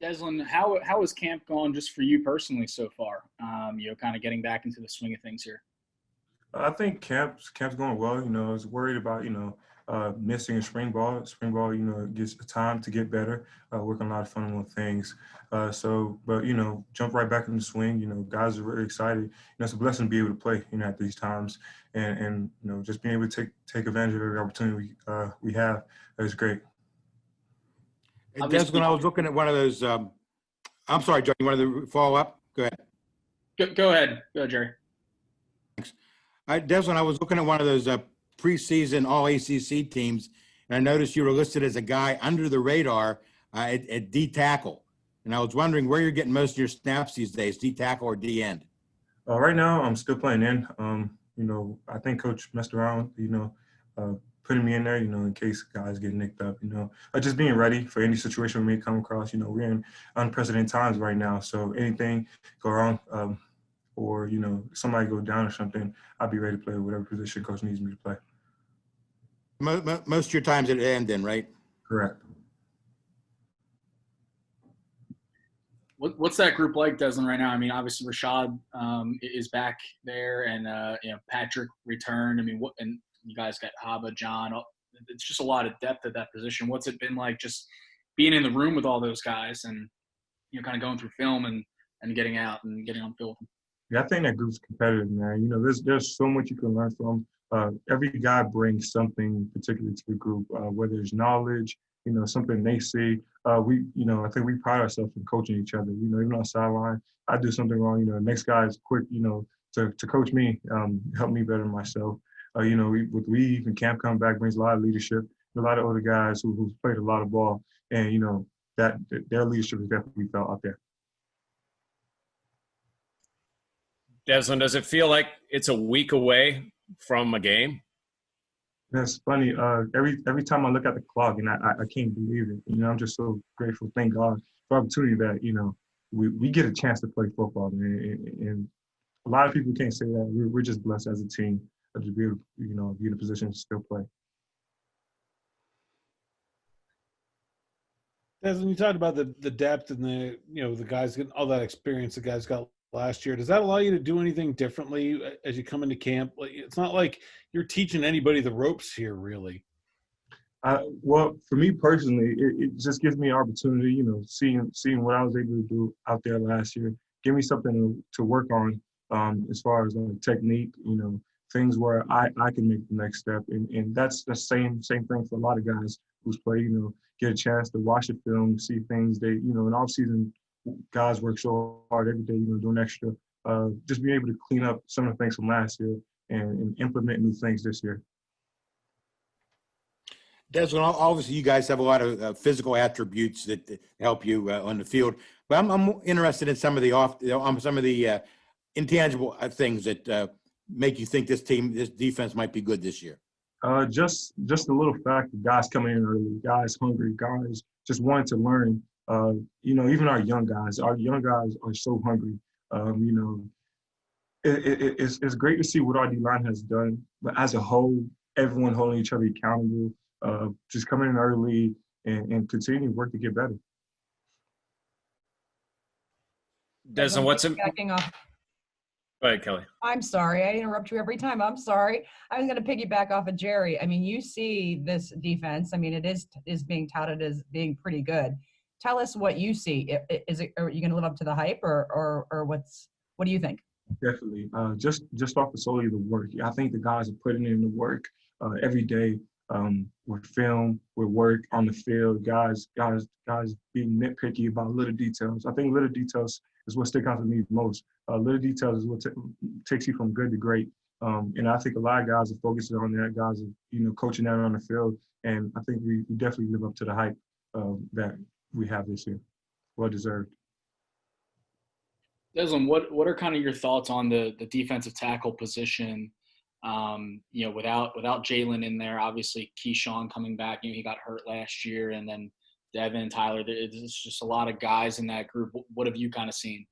Deslin, how has camp gone just for you personally so far? Kind of getting back into the swing of things here. I think camp's going well. I was worried about missing a spring ball. Spring ball, it gives time to get better, work on a lot of fundamental things. But jump right back in the swing. Guys are really excited. It's a blessing to be able to play. At these times, and just being able to take advantage of every opportunity we have is great. And Deslin, I was looking at one of those. I'm sorry, Joe. You wanted to follow up? Go ahead. Go ahead, Jerry. Deslin, I was looking at one of those preseason All ACC teams, and I noticed you were listed as a guy under the radar at D tackle. And I was wondering where you're getting most of your snaps these days, D tackle or D end. Right now, I'm still playing in. I think Coach messed around. Putting me in there. In case guys get nicked up. Just being ready for any situation we may come across. We're in unprecedented times right now, so anything go wrong. Or somebody go down or something, I'll be ready to play whatever position coach needs me to play. Most of your time's at end then, right? Correct. What's that group like, Deslin, right now? I mean, obviously Rashad is back there, and Patrick returned. I mean, and you guys got Haba, John. It's just a lot of depth at that position. What's it been like just being in the room with all those guys and kind of going through film and getting out and getting on field? Yeah, I think that group's competitive, man. There's so much you can learn from. Every guy brings something particular to the group, whether it's knowledge, something they see. I think we pride ourselves in coaching each other. Even on the sideline, I do something wrong. The next guy is quick, to coach me, help me better myself. With Weave and Camp coming back brings a lot of leadership. A lot of older guys who's played a lot of ball, and that their leadership is definitely felt out there. Deslin, does it feel like it's a week away from a game? That's funny. Every time I look at the clock, and I can't believe it. I'm just so grateful. Thank God for the opportunity that we get a chance to play football, man. And a lot of people can't say that. We're just blessed as a team to be able to, be in a position to still play. Deslin, you talked about the depth and the guys getting all that experience the guys got last year. Does that allow you to do anything differently as you come into camp? Like, it's not like you're teaching anybody the ropes here, really. Well, for me personally, it just gives me an opportunity, seeing what I was able to do out there last year. Give me something to work on as far as technique, things where I can make the next step. And that's the same thing for a lot of guys who's played, get a chance to watch the film, see things they, in off-season, guys work so hard every day, doing extra. Just being able to clean up some of the things from last year and implement new things this year. Deslin, obviously you guys have a lot of physical attributes that help you on the field, but I'm interested in some of the intangible things that make you think this defense might be good this year. Just a little fact of guys coming in early, guys hungry, guys just wanting to learn. Even our young guys are so hungry. It's great to see what our D-line has done, but as a whole, everyone holding each other accountable, just coming in early and continuing to work to get better. Deslin, what's in? Backing off. Go ahead, Kelly. I'm sorry. I interrupt you every time. I'm sorry. I was going to piggyback off of Jerry. I mean, you see this defense. I mean, it is being touted as being pretty good. Tell us what you see. Are you going to live up to the hype, or what do you think? Definitely. Just off the solely the work. I think the guys are putting in the work every day with film, with work on the field. Guys being nitpicky about little details. I think little details is what sticks out to me most. Little details is what takes you from good to great. And I think a lot of guys are focusing on that. Guys are coaching that on the field, and I think we definitely live up to the hype that we have this year. Well deserved. Deslin, what are kind of your thoughts on the defensive tackle position? Without Jalen in there, obviously Keyshawn coming back, he got hurt last year, and then Devin, Tyler, it's just a lot of guys in that group. What have you kind of seen?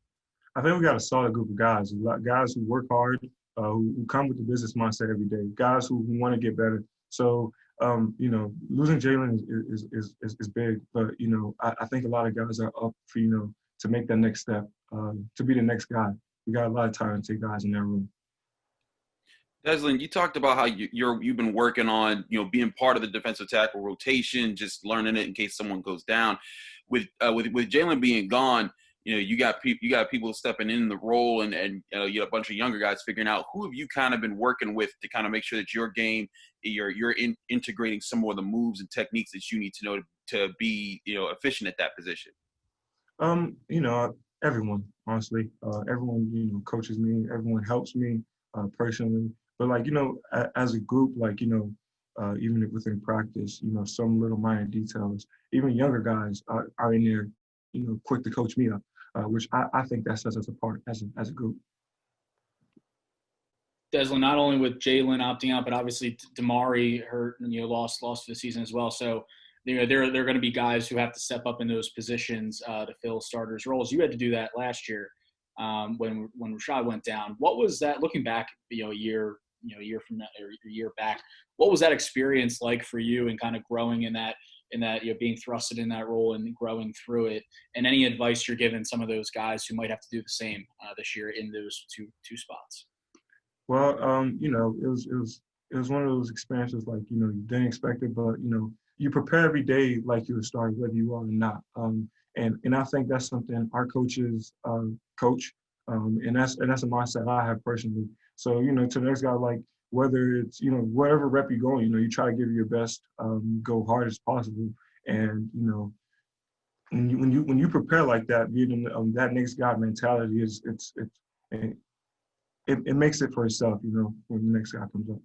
I think we got a solid group of guys guys who work hard, who come with the business mindset every day, guys who want to get better. So You know, losing Jalen is big, but you know, I think a lot of guys are up for, you know, to make that next step, to be the next guy. We got a lot of talented guys in that room. Deslin, you talked about how you've been working on, you know, being part of the defensive tackle rotation, just learning it in case someone goes down. With Jalen being gone, you know, you got people stepping in the role, and you know, a bunch of younger guys figuring out. Who have you kind of been working with to kind of make sure that your game, you're integrating some more of the moves and techniques that you need to know to be, you know, efficient at that position? You know, everyone, honestly, everyone, you know, coaches me, everyone helps me personally. But like, you know, as a group, like, you know, even within practice, you know, some little minor details, even younger guys are in there, you know, quick to coach me up, which I think that sets us apart as a group. Deslin, not only with Jalen opting out, but obviously Damari hurt and, you know, lost for the season as well. So, you know, there are going to be guys who have to step up in those positions to fill starters' roles. You had to do that last year when Rashad went down. What was that, looking back, you know, a year from that, or a year back? What was that experience like for you, and kind of growing in that, you know, being thrusted in that role and growing through it? And any advice you're giving some of those guys who might have to do the same this year in those two spots? Well, you know, it was one of those experiences, like, you know, you didn't expect it, but you know, you prepare every day like you would start, whether you are or not. And I think that's something our coaches coach, and that's a mindset I have personally. So, you know, to the next guy, like, whether it's, you know, whatever rep you go, you know, you try to give your best, go hard as possible, and you know, when you prepare like that, being that next guy mentality it makes it for itself, you know, when the next guy comes up.